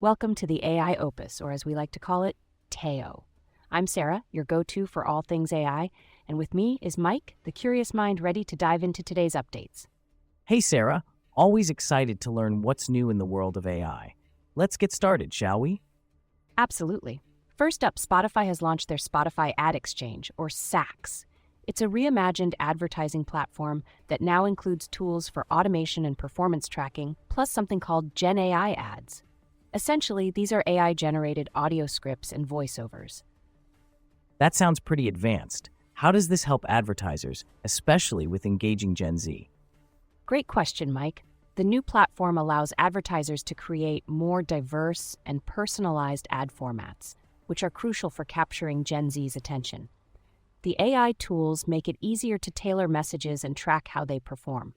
Welcome to the AI Opus, or as we like to call it, TEO. I'm Sarah, your go-to for all things AI, and with me is Mike, the curious mind ready to dive into today's updates. Hey Sarah, always excited to learn what's new in the world of AI. Let's get started, shall we? Absolutely. First up, Spotify has launched their Spotify Ad Exchange, or SAX. It's a reimagined advertising platform that now includes tools for automation and performance tracking, plus something called Gen AI ads. Essentially, these are AI-generated audio scripts and voiceovers. That sounds pretty advanced. How does this help advertisers, especially with engaging Gen Z? Great question, Mike. The new platform allows advertisers to create more diverse and personalized ad formats, which are crucial for capturing Gen Z's attention. The AI tools make it easier to tailor messages and track how they perform.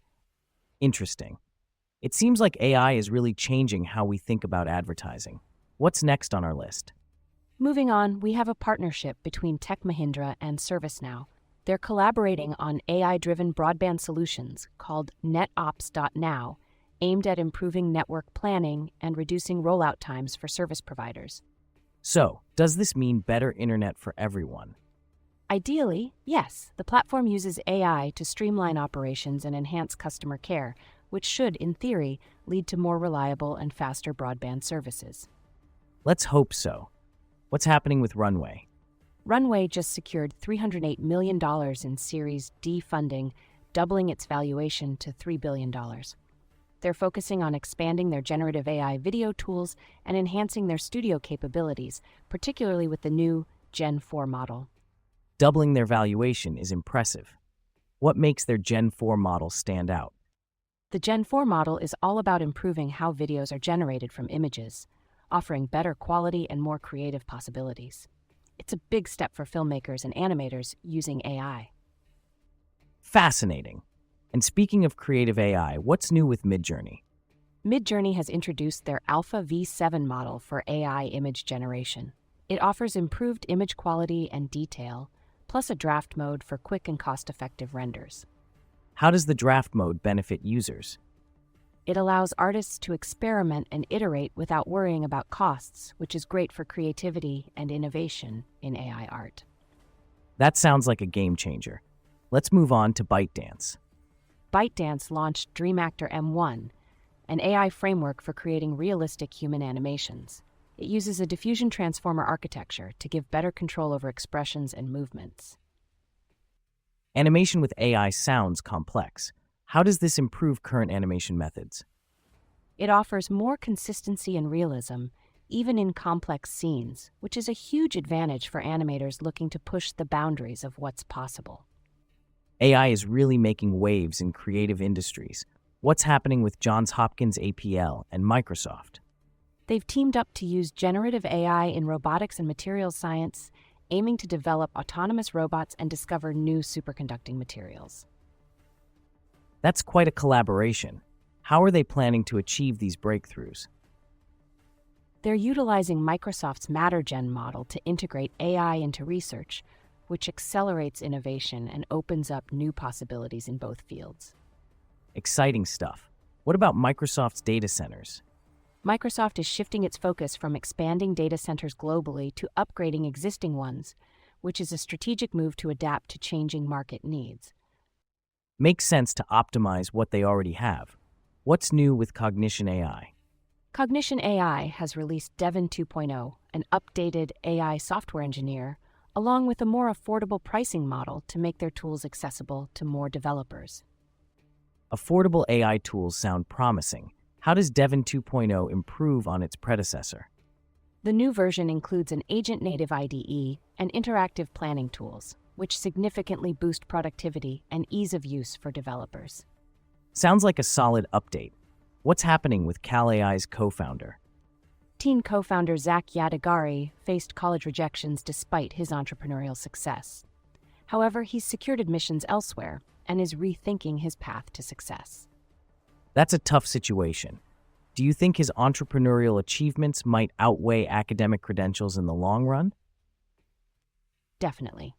Interesting. It seems like AI is really changing how we think about advertising. What's next on our list? Moving on, we have a partnership between Mahindra and ServiceNow. They're collaborating on AI-driven broadband solutions called netOps.now, aimed at improving network planning and reducing rollout times for service providers. So, does this mean better internet for everyone? Ideally, yes. The platform uses AI to streamline operations and enhance customer care, which should, in theory, lead to more reliable and faster broadband services. Let's hope so. What's happening with Runway? Runway just secured $308 million in Series D funding, doubling its valuation to $3 billion. They're focusing on expanding their generative AI video tools and enhancing their studio capabilities, particularly with the new Gen 4 model. Doubling their valuation is impressive. What makes their Gen 4 model stand out? The Gen 4 model is all about improving how videos are generated from images, offering better quality and more creative possibilities. It's a big step for filmmakers and animators using AI. Fascinating. And speaking of creative AI, what's new with Midjourney? Midjourney has introduced their Alpha V7 model for AI image generation. It offers improved image quality and detail, plus a draft mode for quick and cost-effective renders. How does the draft mode benefit users? It allows artists to experiment and iterate without worrying about costs, which is great for creativity and innovation in AI art. That sounds like a game changer. Let's move on to ByteDance. ByteDance launched Dream Actor M1, an AI framework for creating realistic human animations. It uses a diffusion transformer architecture to give better control over expressions and movements. Animation with AI sounds complex. How does this improve current animation methods? It offers more consistency and realism, even in complex scenes, which is a huge advantage for animators looking to push the boundaries of what's possible. AI is really making waves in creative industries. What's happening with Johns Hopkins APL and Microsoft? They've teamed up to use generative AI in robotics and materials science, aiming to develop autonomous robots and discover new superconducting materials. That's quite a collaboration. How are they planning to achieve these breakthroughs? They're utilizing Microsoft's MatterGen model to integrate AI into research, which accelerates innovation and opens up new possibilities in both fields. Exciting stuff. What about Microsoft's data centers? Microsoft is shifting its focus from expanding data centers globally to upgrading existing ones, which is a strategic move to adapt to changing market needs. Makes sense to optimize what they already have. What's new with Cognition AI? Cognition AI has released Devin 2.0, an updated AI software engineer, along with a more affordable pricing model to make their tools accessible to more developers. Affordable AI tools sound promising. How does Devin 2.0 improve on its predecessor? The new version includes an agent-native IDE and interactive planning tools, which significantly boost productivity and ease of use for developers. Sounds like a solid update. What's happening with CalAI's co-founder? Teen co-founder Zach Yadagari faced college rejections despite his entrepreneurial success. However, he's secured admissions elsewhere and is rethinking his path to success. That's a tough situation. Do you think his entrepreneurial achievements might outweigh academic credentials in the long run? Definitely.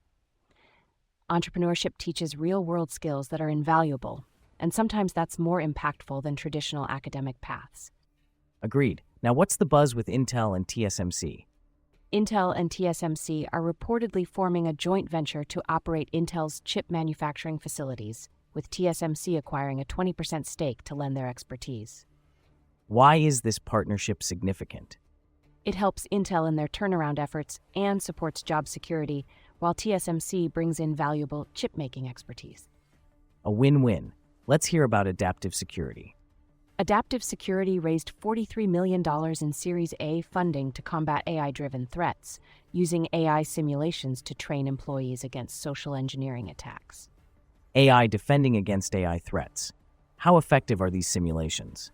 Entrepreneurship teaches real-world skills that are invaluable, and sometimes that's more impactful than traditional academic paths. Agreed. Now, what's the buzz with Intel and TSMC? Intel and TSMC are reportedly forming a joint venture to operate Intel's chip manufacturing facilities, with TSMC acquiring a 20% stake to lend their expertise. Why is this partnership significant? It helps Intel in their turnaround efforts and supports job security, while TSMC brings in valuable chip-making expertise. A win-win. Let's hear about adaptive security. Adaptive Security raised $43 million in Series A funding to combat AI-driven threats, using AI simulations to train employees against social engineering attacks. AI defending against AI threats. How effective are these simulations?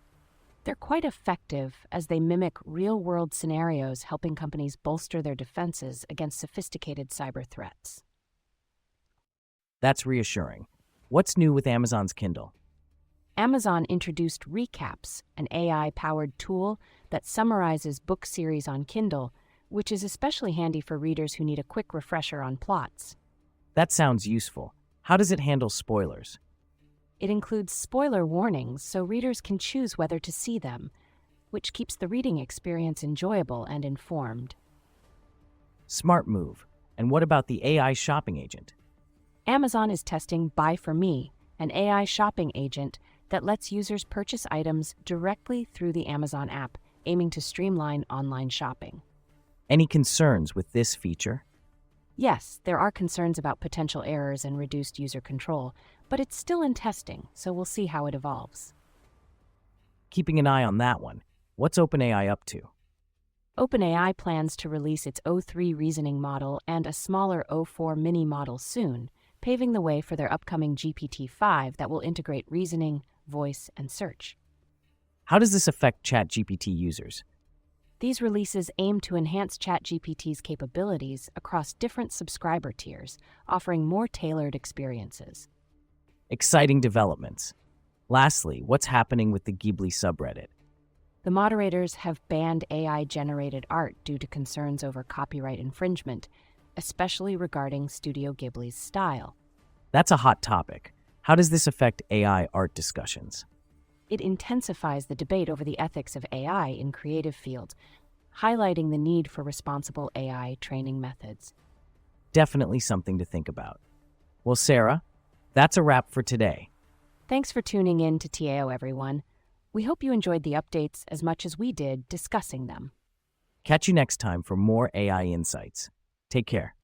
They're quite effective as they mimic real-world scenarios, helping companies bolster their defenses against sophisticated cyber threats. That's reassuring. What's new with Amazon's Kindle? Amazon introduced Recaps, an AI-powered tool that summarizes book series on Kindle, which is especially handy for readers who need a quick refresher on plots. That sounds useful. How does it handle spoilers? It includes spoiler warnings so readers can choose whether to see them, which keeps the reading experience enjoyable and informed. Smart move. And what about the AI shopping agent? Amazon is testing Buy For Me, an AI shopping agent that lets users purchase items directly through the Amazon app, aiming to streamline online shopping. Any concerns with this feature? Yes, there are concerns about potential errors and reduced user control, but it's still in testing, so we'll see how it evolves. Keeping an eye on that one. What's OpenAI up to? OpenAI plans to release its O3 reasoning model and a smaller O4 mini model soon, paving the way for their upcoming GPT-5 that will integrate reasoning, voice, and search. How does this affect ChatGPT users? These releases aim to enhance ChatGPT's capabilities across different subscriber tiers, offering more tailored experiences. Exciting developments. Lastly, what's happening with the Ghibli subreddit? The moderators have banned AI-generated art due to concerns over copyright infringement, especially regarding Studio Ghibli's style. That's a hot topic. How does this affect AI art discussions? It intensifies the debate over the ethics of AI in creative fields, highlighting the need for responsible AI training methods. Definitely something to think about. Well, Sarah, that's a wrap for today. Thanks for tuning in to TAO, everyone. We hope you enjoyed the updates as much as we did discussing them. Catch you next time for more AI insights. Take care.